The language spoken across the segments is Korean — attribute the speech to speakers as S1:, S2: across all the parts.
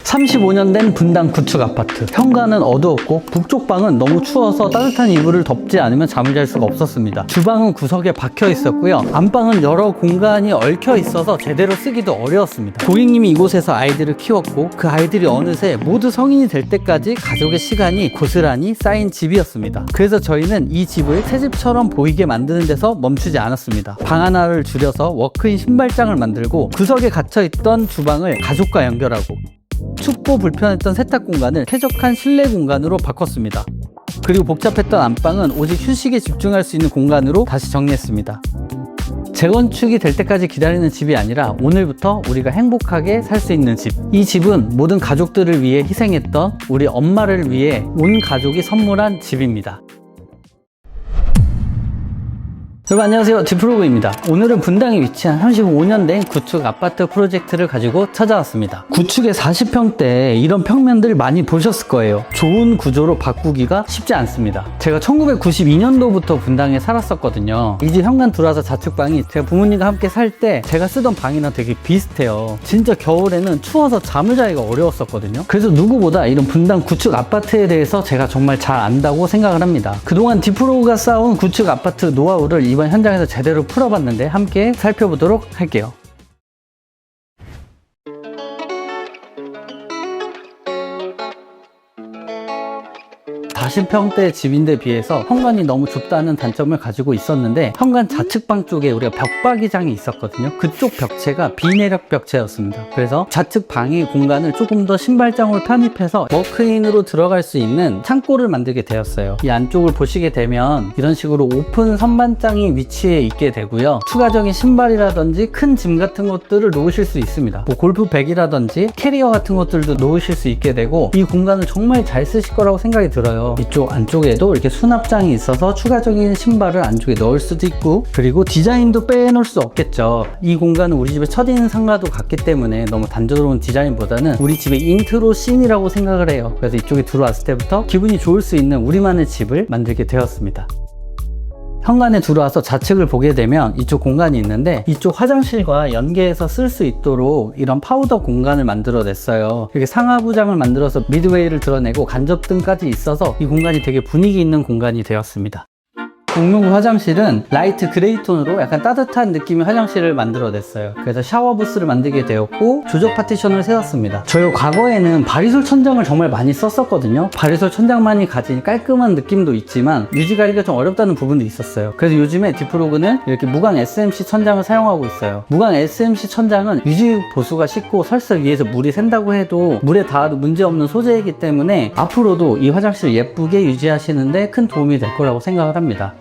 S1: 35년 된 분당 구축 아파트. 현관은 어두웠고 북쪽 방은 너무 추워서 따뜻한 이불을 덮지 않으면 잠을 잘 수가 없었습니다. 주방은 구석에 박혀 있었고요. 안방은 여러 공간이 얽혀 있어서 제대로 쓰기도 어려웠습니다. 고객님이 이곳에서 아이들을 키웠고 그 아이들이 어느새 모두 성인이 될 때까지 가족의 시간이 고스란히 쌓인 집이었습니다. 그래서 저희는 이 집을 새 집처럼 보이게 만드는 데서 멈추지 않았습니다. 방 하나를 줄여서 워크인 신발장을 만들고 구석에 갇혀있던 주방을 가족과 연결하고 춥고 불편했던 세탁 공간을 쾌적한 실내 공간으로 바꿨습니다. 그리고 복잡했던 안방은 오직 휴식에 집중할 수 있는 공간으로 다시 정리했습니다. 재건축이 될 때까지 기다리는 집이 아니라 오늘부터 우리가 행복하게 살 수 있는 집. 이 집은 모든 가족들을 위해 희생했던 우리 엄마를 위해 온 가족이 선물한 집입니다. 여러분 안녕하세요, 디프로그입니다. 오늘은 분당에 위치한 35년 된 구축 아파트 프로젝트를 가지고 찾아왔습니다. 구축의 40평대 이런 평면들 많이 보셨을 거예요. 좋은 구조로 바꾸기가 쉽지 않습니다. 제가 1992년도부터 분당에 살았었거든요. 이 집 현관 들어와서 자축방이 제가 부모님과 함께 살 때 제가 쓰던 방이랑 되게 비슷해요. 진짜 겨울에는 추워서 잠을 자기가 어려웠었거든요. 그래서 누구보다 이런 분당 구축 아파트에 대해서 제가 정말 잘 안다고 생각을 합니다. 그동안 디프로그가 쌓은 구축 아파트 노하우를 이번 현장에서 제대로 풀어봤는데 함께 살펴보도록 할게요. 사0 평대 집인데 비해서 현관이 너무 좁다는 단점을 가지고 있었는데 현관 좌측방 쪽에 우리가 벽박이장이 있었거든요. 그쪽 벽체가 비내력 벽체였습니다. 그래서 좌측 방의 공간을 조금 더 신발장으로 편입해서 워크인으로 들어갈 수 있는 창고를 만들게 되었어요. 이 안쪽을 보시게 되면 이런 식으로 오픈 선반장이 위치해 있게 되고요. 추가적인 신발이라든지 큰 짐 같은 것들을 놓으실 수 있습니다. 뭐 골프백이라든지 캐리어 같은 것들도 놓으실 수 있게 되고 이 공간을 정말 잘 쓰실 거라고 생각이 들어요. 이쪽 안쪽에도 이렇게 수납장이 있어서 추가적인 신발을 안쪽에 넣을 수도 있고, 그리고 디자인도 빼놓을 수 없겠죠. 이 공간은 우리 집의 첫인 상가도 같기 때문에 너무 단조로운 디자인보다는 우리 집의 인트로 씬이라고 생각을 해요. 그래서 이쪽에 들어왔을 때부터 기분이 좋을 수 있는 우리만의 집을 만들게 되었습니다. 현관에 들어와서 좌측을 보게 되면 이쪽 공간이 있는데 이쪽 화장실과 연계해서 쓸 수 있도록 이런 파우더 공간을 만들어 냈어요. 이렇게 상하부장을 만들어서 미드웨이를 드러내고 간접등까지 있어서 이 공간이 되게 분위기 있는 공간이 되었습니다. 공용 화장실은 라이트 그레이 톤으로 약간 따뜻한 느낌의 화장실을 만들어냈어요. 그래서 샤워 부스를 만들게 되었고 조적 파티션을 세웠습니다. 저희 과거에는 바리솔 천장을 정말 많이 썼었거든요. 바리솔 천장만이 가진 깔끔한 느낌도 있지만 유지관리가 좀 어렵다는 부분도 있었어요. 그래서 요즘에 디프로그는 이렇게 무광 SMC 천장을 사용하고 있어요. 무광 SMC 천장은 유지 보수가 쉽고 설사 위에서 물이 샌다고 해도 물에 닿아도 문제없는 소재이기 때문에 앞으로도 이 화장실을 예쁘게 유지하시는데 큰 도움이 될 거라고 생각을 합니다.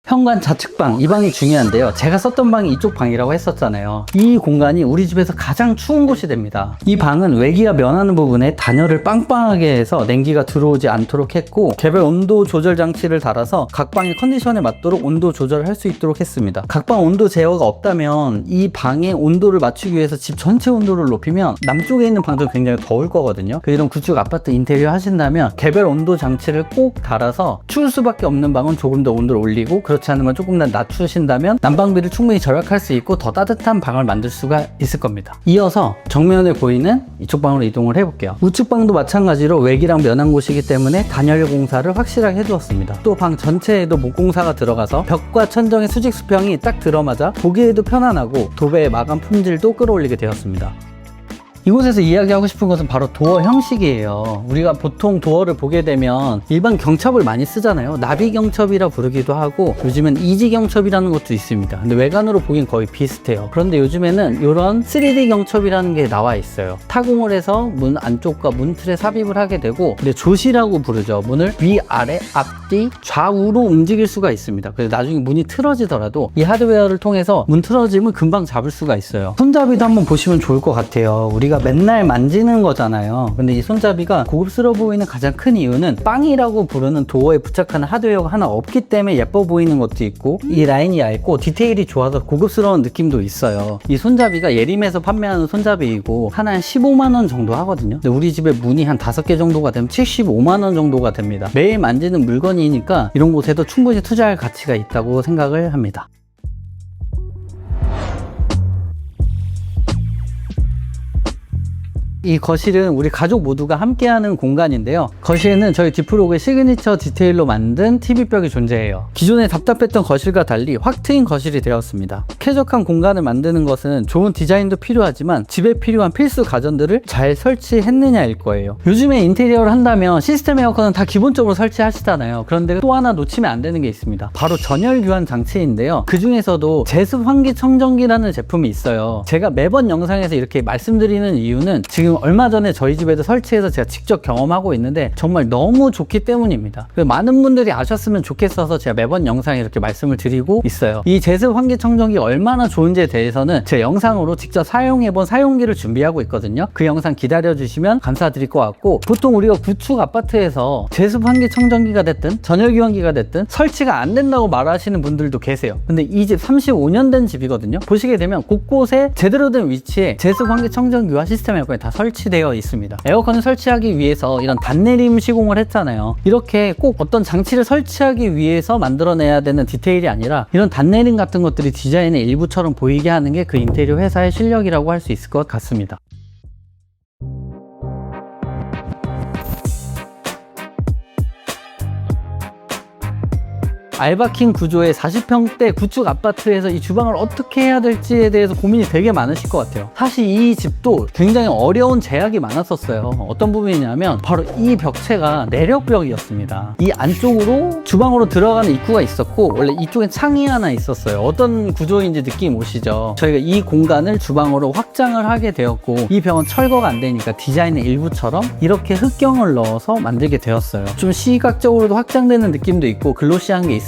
S1: 현관 좌측방, 이 방이 중요한데요. 제가 썼던 방이 이쪽 방이라고 했었잖아요. 이 공간이 우리 집에서 가장 추운 곳이 됩니다. 이 방은 외기와 면하는 부분에 단열을 빵빵하게 해서 냉기가 들어오지 않도록 했고, 개별 온도 조절 장치를 달아서 각 방의 컨디션에 맞도록 온도 조절을 할 수 있도록 했습니다. 각 방 온도 제어가 없다면 이 방의 온도를 맞추기 위해서 집 전체 온도를 높이면 남쪽에 있는 방도 굉장히 더울 거거든요. 이런 구축 아파트 인테리어 하신다면 개별 온도 장치를 꼭 달아서 추울 수밖에 없는 방은 조금 더 온도를 올리고, 그렇지 않으면 조금 더 낮추신다면 난방비를 충분히 절약할 수 있고 더 따뜻한 방을 만들 수가 있을 겁니다. 이어서 정면에 보이는 이쪽 방으로 이동을 해볼게요. 우측 방도 마찬가지로 외기랑 면한 곳이기 때문에 단열 공사를 확실하게 해두었습니다. 또 방 전체에도 목공사가 들어가서 벽과 천정의 수직 수평이 딱 들어맞아 보기에도 편안하고 도배의 마감 품질도 끌어올리게 되었습니다. 이곳에서 이야기하고 싶은 것은 바로 도어 형식이에요. 우리가 보통 도어를 보게 되면 일반 경첩을 많이 쓰잖아요. 나비 경첩이라 부르기도 하고 요즘은 이지 경첩이라는 것도 있습니다. 근데 외관으로 보기엔 거의 비슷해요. 그런데 요즘에는 이런 3D 경첩이라는 게 나와 있어요. 타공을 해서 문 안쪽과 문틀에 삽입을 하게 되고, 근데 조시라고 부르죠. 문을 위아래 앞뒤 좌우로 움직일 수가 있습니다. 그래서 나중에 문이 틀어지더라도 이 하드웨어를 통해서 문 틀어짐을 금방 잡을 수가 있어요. 손잡이도 한번 보시면 좋을 것 같아요. 우리가 맨날 만지는 거잖아요. 근데 이 손잡이가 고급스러워 보이는 가장 큰 이유는 빵이라고 부르는 도어에 부착하는 하드웨어가 하나 없기 때문에 예뻐 보이는 것도 있고, 이 라인이 얇고 디테일이 좋아서 고급스러운 느낌도 있어요. 이 손잡이가 예림에서 판매하는 손잡이이고 하나에 15만원 정도 하거든요. 근데 우리 집에 문이 한 5개 정도가 되면 75만원 정도가 됩니다. 매일 만지는 물건이니까 이런 곳에도 충분히 투자할 가치가 있다고 생각을 합니다. 이 거실은 우리 가족 모두가 함께하는 공간인데요. 거실에는 저희 디프로그의 시그니처 디테일로 만든 TV벽이 존재해요. 기존에 답답했던 거실과 달리 확 트인 거실이 되었습니다. 쾌적한 공간을 만드는 것은 좋은 디자인도 필요하지만 집에 필요한 필수 가전들을 잘 설치했느냐일 거예요. 요즘에 인테리어를 한다면 시스템 에어컨은 다 기본적으로 설치하시잖아요. 그런데 또 하나 놓치면 안 되는 게 있습니다. 바로 전열 교환 장치인데요. 그 중에서도 제습 환기 청정기라는 제품이 있어요. 제가 매번 영상에서 이렇게 말씀드리는 이유는 지금 얼마 전에 저희 집에도 설치해서 제가 직접 경험하고 있는데 정말 너무 좋기 때문입니다. 많은 분들이 아셨으면 좋겠어서 제가 매번 영상에 이렇게 말씀을 드리고 있어요. 이 제습 환기 청정기 얼마나 좋은지에 대해서는 제 영상으로 직접 사용해본 사용기를 준비하고 있거든요. 그 영상 기다려주시면 감사드릴 것 같고, 보통 우리가 구축 아파트에서 제습 환기 청정기가 됐든 전열 교환기가 됐든 설치가 안 된다고 말하시는 분들도 계세요. 근데 이 집 35년 된 집이거든요. 보시게 되면 곳곳에 제대로 된 위치에 제습 환기 청정기와 시스템 에어컨이 다 설치되어 있습니다. 에어컨을 설치하기 위해서 이런 단내림 시공을 했잖아요. 이렇게 꼭 어떤 장치를 설치하기 위해서 만들어내야 되는 디테일이 아니라 이런 단내림 같은 것들이 디자인의 일부처럼 보이게 하는 게 그 인테리어 회사의 실력이라고 할 수 있을 것 같습니다. 알바킹 구조의 40평대 구축 아파트에서 이 주방을 어떻게 해야 될지에 대해서 고민이 되게 많으실 것 같아요. 사실 이 집도 굉장히 어려운 제약이 많았었어요. 어떤 부분이냐면 바로 이 벽체가 내력벽이었습니다. 이 안쪽으로 주방으로 들어가는 입구가 있었고, 원래 이쪽엔 창이 하나 있었어요. 어떤 구조인지 느낌 오시죠? 저희가 이 공간을 주방으로 확장을 하게 되었고, 이 벽은 철거가 안 되니까 디자인의 일부처럼 이렇게 흑경을 넣어서 만들게 되었어요. 좀 시각적으로도 확장되는 느낌도 있고 글로시한 게 있으니까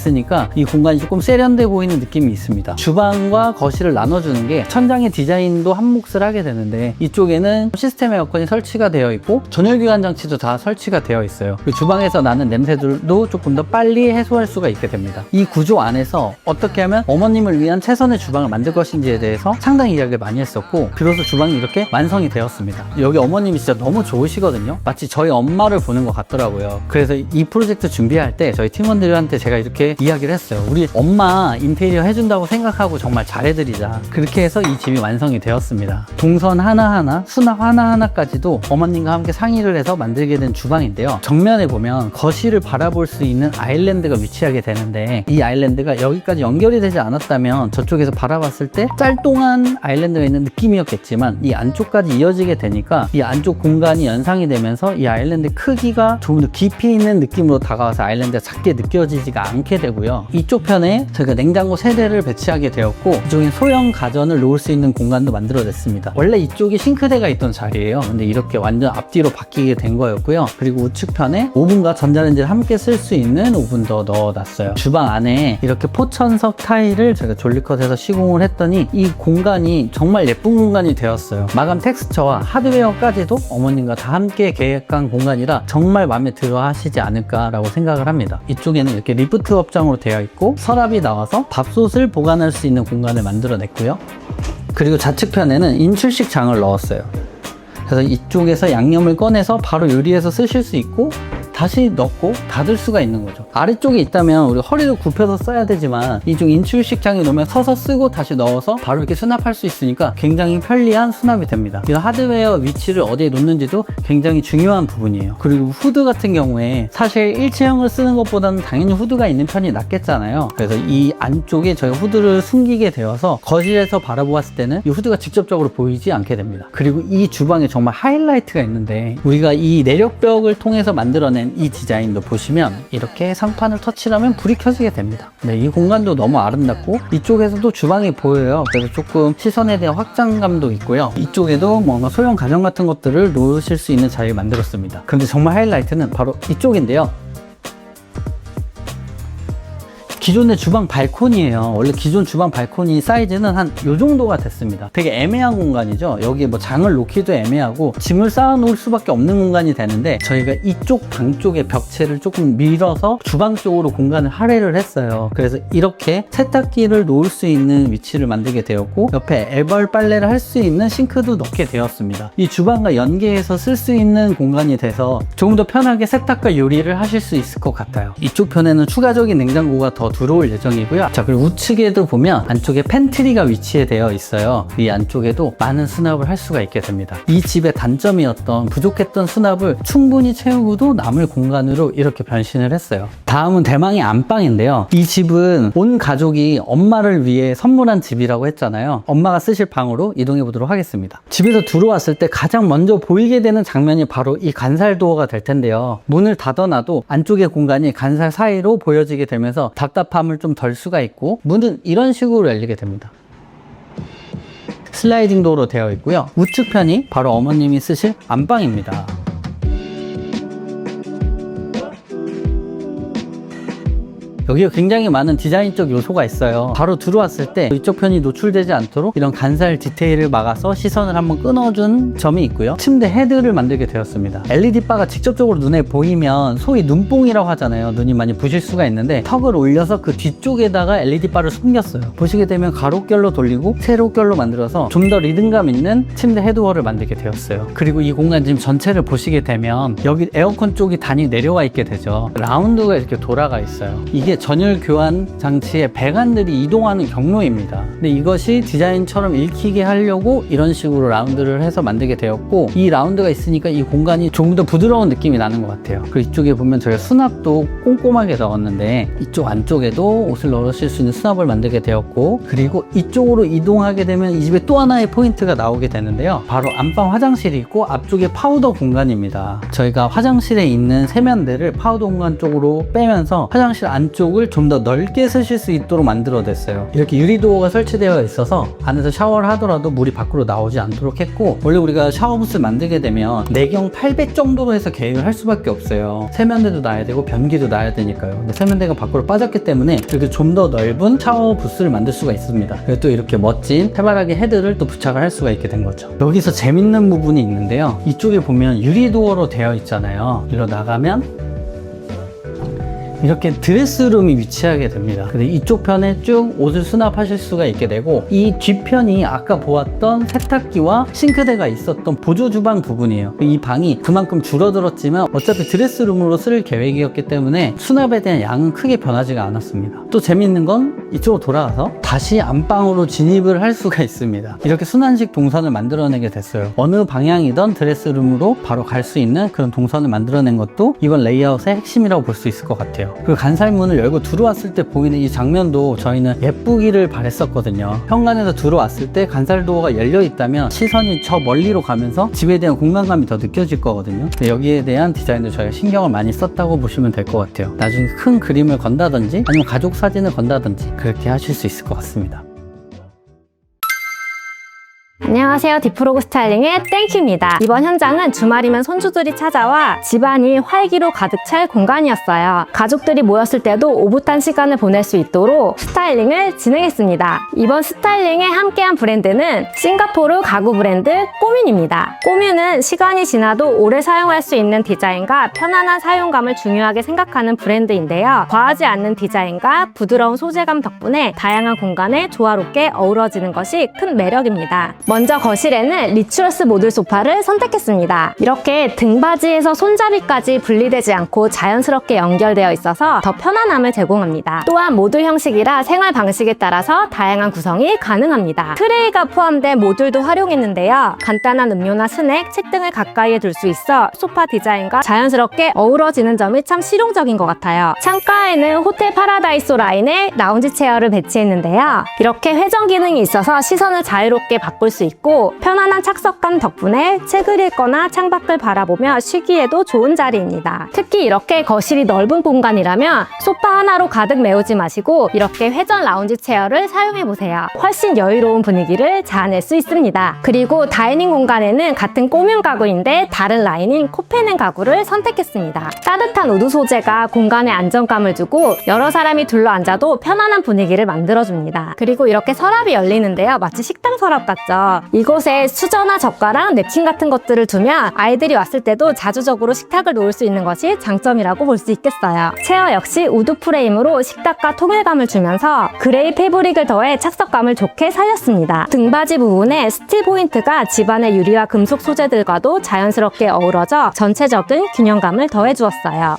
S1: 이 공간이 조금 세련돼 보이는 느낌이 있습니다. 주방과 거실을 나눠주는 게 천장의 디자인도 한 몫을 하게 되는데, 이쪽에는 시스템 에어컨이 설치가 되어 있고 전열 교환 장치도 다 설치가 되어 있어요. 그리고 주방에서 나는 냄새들도 조금 더 빨리 해소할 수가 있게 됩니다. 이 구조 안에서 어떻게 하면 어머님을 위한 최선의 주방을 만들 것인지에 대해서 상당히 이야기를 많이 했었고, 비로소 주방이 이렇게 완성이 되었습니다. 여기 어머님이 진짜 너무 좋으시거든요. 마치 저희 엄마를 보는 것 같더라고요. 그래서 이 프로젝트 준비할 때 저희 팀원들한테 제가 이렇게 이야기를 했어요. 우리 엄마 인테리어 해준다고 생각하고 정말 잘해드리자. 그렇게 해서 이 집이 완성이 되었습니다. 동선 하나하나, 수납 하나하나까지도 어머님과 함께 상의를 해서 만들게 된 주방인데요. 정면에 보면 거실을 바라볼 수 있는 아일랜드가 위치하게 되는데, 이 아일랜드가 여기까지 연결이 되지 않았다면 저쪽에서 바라봤을 때 짤동한 아일랜드가 있는 느낌이었겠지만, 이 안쪽까지 이어지게 되니까 이 안쪽 공간이 연상이 되면서 이 아일랜드 크기가 조금 더 깊이 있는 느낌으로 다가와서 아일랜드가 작게 느껴지지가 않게 되고요. 이쪽 편에 저희가 냉장고 3대를 배치하게 되었고, 이쪽에 소형 가전을 놓을 수 있는 공간도 만들어냈습니다. 원래 이쪽이 싱크대가 있던 자리예요. 근데 이렇게 완전 앞뒤로 바뀌게 된 거였고요. 그리고 우측편에 오븐과 전자레인지를 함께 쓸 수 있는 오븐도 넣어놨어요. 주방 안에 이렇게 포천석 타일을 제가 졸리컷해서 시공을 했더니 이 공간이 정말 예쁜 공간이 되었어요. 마감 텍스처와 하드웨어까지도 어머님과 다 함께 계획한 공간이라 정말 마음에 들어 하시지 않을까라고 생각을 합니다. 이쪽에는 이렇게 리프트 업장으로 되어 있고 서랍이 나와서 밥솥을 보관할 수 있는 공간을 만들어냈고요. 그리고 좌측편에는 인출식 장을 넣었어요. 그래서 이쪽에서 양념을 꺼내서 바로 요리해서 쓰실 수 있고, 다시 넣고 닫을 수가 있는 거죠. 아래쪽에 있다면 우리 허리를 굽혀서 써야 되지만, 이쪽 인출식장에 놓으면 서서 쓰고 다시 넣어서 바로 이렇게 수납할 수 있으니까 굉장히 편리한 수납이 됩니다. 이 하드웨어 위치를 어디에 놓는지도 굉장히 중요한 부분이에요. 그리고 후드 같은 경우에 사실 일체형을 쓰는 것보다는 당연히 후드가 있는 편이 낫겠잖아요. 그래서 이 안쪽에 저희 후드를 숨기게 되어서 거실에서 바라보았을 때는 이 후드가 직접적으로 보이지 않게 됩니다. 그리고 이 주방에 정말 하이라이트가 있는데, 우리가 이 내력벽을 통해서 만들어낸 이 디자인도 보시면 이렇게 상판을 터치하면 불이 켜지게 됩니다. 네, 이 공간도 너무 아름답고 이쪽에서도 주방이 보여요. 그래서 조금 시선에 대한 확장감도 있고요. 이쪽에도 뭔가 소형 가전 같은 것들을 놓으실 수 있는 자리를 만들었습니다. 그런데 정말 하이라이트는 바로 이쪽인데요. 기존의 주방 발코니예요. 원래 기존 주방 발코니 사이즈는 한 요 정도가 됐습니다. 되게 애매한 공간이죠. 여기에 뭐 장을 놓기도 애매하고 짐을 쌓아 놓을 수밖에 없는 공간이 되는데, 저희가 이쪽 방 쪽의 벽체를 조금 밀어서 주방 쪽으로 공간을 할애를 했어요. 그래서 이렇게 세탁기를 놓을 수 있는 위치를 만들게 되었고, 옆에 애벌 빨래를 할 수 있는 싱크도 넣게 되었습니다. 이 주방과 연계해서 쓸 수 있는 공간이 돼서 조금 더 편하게 세탁과 요리를 하실 수 있을 것 같아요. 이쪽 편에는 추가적인 냉장고가 더 더 들어올 예정이고요. 자, 그리고 우측에도 보면 안쪽에 팬트리가 위치되어 있어요. 이 안쪽에도 많은 수납을 할 수가 있게 됩니다. 이 집의 단점이었던 부족했던 수납을 충분히 채우고도 남을 공간으로 이렇게 변신을 했어요. 다음은 대망의 안방인데요. 이 집은 온 가족이 엄마를 위해 선물한 집이라고 했잖아요. 엄마가 쓰실 방으로 이동해 보도록 하겠습니다. 집에서 들어왔을 때 가장 먼저 보이게 되는 장면이 바로 이 간살 도어가 될 텐데요. 문을 닫아놔도 안쪽의 공간이 간살 사이로 보여지게 되면서 답답함을 좀 덜 수가 있고, 문은 이런 식으로 열리게 됩니다. 슬라이딩 도어로 되어 있고요. 우측 편이 바로 어머님이 쓰실 안방입니다. 여기가 굉장히 많은 디자인적 요소가 있어요. 바로 들어왔을 때 이쪽 편이 노출되지 않도록 이런 간살 디테일을 막아서 시선을 한번 끊어준 점이 있고요. 침대 헤드를 만들게 되었습니다. LED 바가 직접적으로 눈에 보이면 소위 눈뽕이라고 하잖아요. 눈이 많이 부실 수가 있는데 턱을 올려서 그 뒤쪽에다가 LED 바를 숨겼어요. 보시게 되면 가로결로 돌리고 세로결로 만들어서 좀 더 리듬감 있는 침대 헤드워를 만들게 되었어요. 그리고 이 공간 지금 전체를 보시게 되면 여기 에어컨 쪽이 단이 내려와 있게 되죠. 라운드가 이렇게 돌아가 있어요. 이게 전열 교환 장치에 배관들이 이동하는 경로입니다. 근데 이것이 디자인처럼 읽히게 하려고 이런 식으로 라운드를 해서 만들게 되었고, 이 라운드가 있으니까 이 공간이 조금 더 부드러운 느낌이 나는 것 같아요. 그리고 이쪽에 보면 저희가 수납도 꼼꼼하게 넣었는데 이쪽 안쪽에도 옷을 넣으실 수 있는 수납을 만들게 되었고, 그리고 이쪽으로 이동하게 되면 이 집에 또 하나의 포인트가 나오게 되는데요. 바로 안방 화장실이 있고 앞쪽에 파우더 공간입니다. 저희가 화장실에 있는 세면대를 파우더 공간 쪽으로 빼면서 화장실 안쪽을 좀 더 넓게 쓰실 수 있도록 만들어냈어요. 이렇게 유리도어가 설치되어 있어서 안에서 샤워를 하더라도 물이 밖으로 나오지 않도록 했고, 원래 우리가 샤워부스를 만들게 되면 내경 800 정도로 해서 계획을 할 수밖에 없어요. 세면대도 놔야 되고 변기도 놔야 되니까요. 근데 세면대가 밖으로 빠졌기 때문에 이렇게 좀 더 넓은 샤워부스를 만들 수가 있습니다. 그리고 또 이렇게 멋진 해바라기 헤드를 또 부착을 할 수가 있게 된 거죠. 여기서 재밌는 부분이 있는데요. 이쪽에 보면 유리도어로 되어 있잖아요. 이리로 나가면 이렇게 드레스룸이 위치하게 됩니다. 근데 이쪽 편에 쭉 옷을 수납하실 수가 있게 되고, 이 뒷편이 아까 보았던 세탁기와 싱크대가 있었던 보조주방 부분이에요. 이 방이 그만큼 줄어들었지만 어차피 드레스룸으로 쓸 계획이었기 때문에 수납에 대한 양은 크게 변하지가 않았습니다. 또 재밌는 건 이쪽으로 돌아가서 다시 안방으로 진입을 할 수가 있습니다. 이렇게 순환식 동선을 만들어내게 됐어요. 어느 방향이든 드레스룸으로 바로 갈 수 있는 그런 동선을 만들어낸 것도 이번 레이아웃의 핵심이라고 볼 수 있을 것 같아요. 그 간살문을 열고 들어왔을 때 보이는 이 장면도 저희는 예쁘기를 바랬었거든요. 현관에서 들어왔을 때 간살도어가 열려 있다면 시선이 저 멀리로 가면서 집에 대한 공간감이 더 느껴질 거거든요. 여기에 대한 디자인도 저희가 신경을 많이 썼다고 보시면 될 것 같아요. 나중에 큰 그림을 건다든지 아니면 가족 사진을 건다든지 그렇게 하실 수 있을 것 같습니다.
S2: 안녕하세요. 디프로그 스타일링의 땡큐입니다. 이번 현장은 주말이면 손주들이 찾아와 집안이 활기로 가득 찰 공간이었어요. 가족들이 모였을 때도 오붓한 시간을 보낼 수 있도록 스타일링을 진행했습니다. 이번 스타일링에 함께한 브랜드는 싱가포르 가구 브랜드 꼬뮌입니다. 꼬뮌은 시간이 지나도 오래 사용할 수 있는 디자인과 편안한 사용감을 중요하게 생각하는 브랜드인데요. 과하지 않는 디자인과 부드러운 소재감 덕분에 다양한 공간에 조화롭게 어우러지는 것이 큰 매력입니다. 먼저 거실에는 리추러스 모듈 소파를 선택했습니다. 이렇게 등받이에서 손잡이까지 분리되지 않고 자연스럽게 연결되어 있어서 더 편안함을 제공합니다. 또한 모듈 형식이라 생활 방식에 따라서 다양한 구성이 가능합니다. 트레이가 포함된 모듈도 활용했는데요. 간단한 음료나 스낵, 책 등을 가까이에 둘 수 있어 소파 디자인과 자연스럽게 어우러지는 점이 참 실용적인 것 같아요. 창가에는 호텔 파라다이소 라인의 라운지 체어를 배치했는데요. 이렇게 회전 기능이 있어서 시선을 자유롭게 바꿀 수 있고 편안한 착석감 덕분에 책을 읽거나 창밖을 바라보며 쉬기에도 좋은 자리입니다. 특히 이렇게 거실이 넓은 공간이라면 소파 하나로 가득 메우지 마시고 이렇게 회전 라운지 체어를 사용해보세요. 훨씬 여유로운 분위기를 자아낼 수 있습니다. 그리고 다이닝 공간에는 같은 꼬뮌 가구인데 다른 라인인 코페넨 가구를 선택했습니다. 따뜻한 우드 소재가 공간에 안정감을 주고 여러 사람이 둘러앉아도 편안한 분위기를 만들어줍니다. 그리고 이렇게 서랍이 열리는데요. 마치 식당 서랍 같죠? 이곳에 수저나 젓가락, 냅킨 같은 것들을 두면 아이들이 왔을 때도 자주적으로 식탁을 놓을 수 있는 것이 장점이라고 볼 수 있겠어요. 체어 역시 우드 프레임으로 식탁과 통일감을 주면서 그레이 패브릭을 더해 착석감을 좋게 살렸습니다. 등받이 부분에 스틸 포인트가 집안의 유리와 금속 소재들과도 자연스럽게 어우러져 전체적인 균형감을 더해주었어요.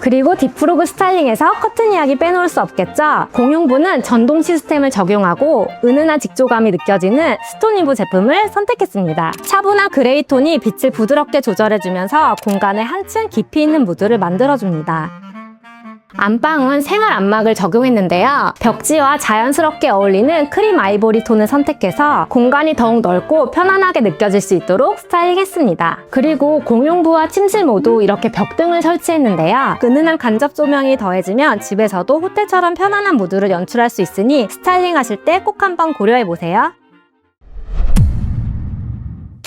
S2: 그리고 딥프로그 스타일링에서 커튼 이야기 빼놓을 수 없겠죠. 공용부는 전동 시스템을 적용하고 은은한 직조감이 느껴지는 스톤위브 제품을 선택했습니다. 차분한 그레이 톤이 빛을 부드럽게 조절해주면서 공간에 한층 깊이 있는 무드를 만들어줍니다. 안방은 생활 안막을 적용했는데요. 벽지와 자연스럽게 어울리는 크림 아이보리 톤을 선택해서 공간이 더욱 넓고 편안하게 느껴질 수 있도록 스타일링했습니다. 그리고 공용부와 침실 모두 이렇게 벽등을 설치했는데요. 은은한 간접 조명이 더해지면 집에서도 호텔처럼 편안한 무드를 연출할 수 있으니 스타일링하실 때 꼭 한번 고려해보세요.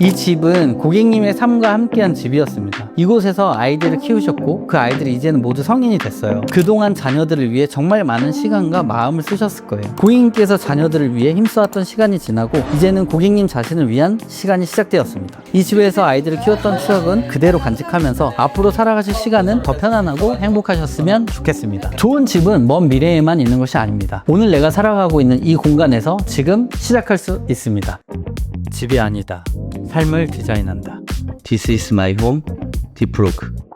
S1: 이 집은 고객님의 삶과 함께한 집이었습니다. 이곳에서 아이들을 키우셨고 그 아이들이 이제는 모두 성인이 됐어요. 그동안 자녀들을 위해 정말 많은 시간과 마음을 쓰셨을 거예요. 고객님께서 자녀들을 위해 힘써왔던 시간이 지나고 이제는 고객님 자신을 위한 시간이 시작되었습니다. 이 집에서 아이들을 키웠던 추억은 그대로 간직하면서 앞으로 살아가실 시간은 더 편안하고 행복하셨으면 좋겠습니다. 좋은 집은 먼 미래에만 있는 것이 아닙니다. 오늘 내가 살아가고 있는 이 공간에서 지금 시작할 수 있습니다. 집이 아니다. 삶을 디자인한다. This is my home, 딥프로그.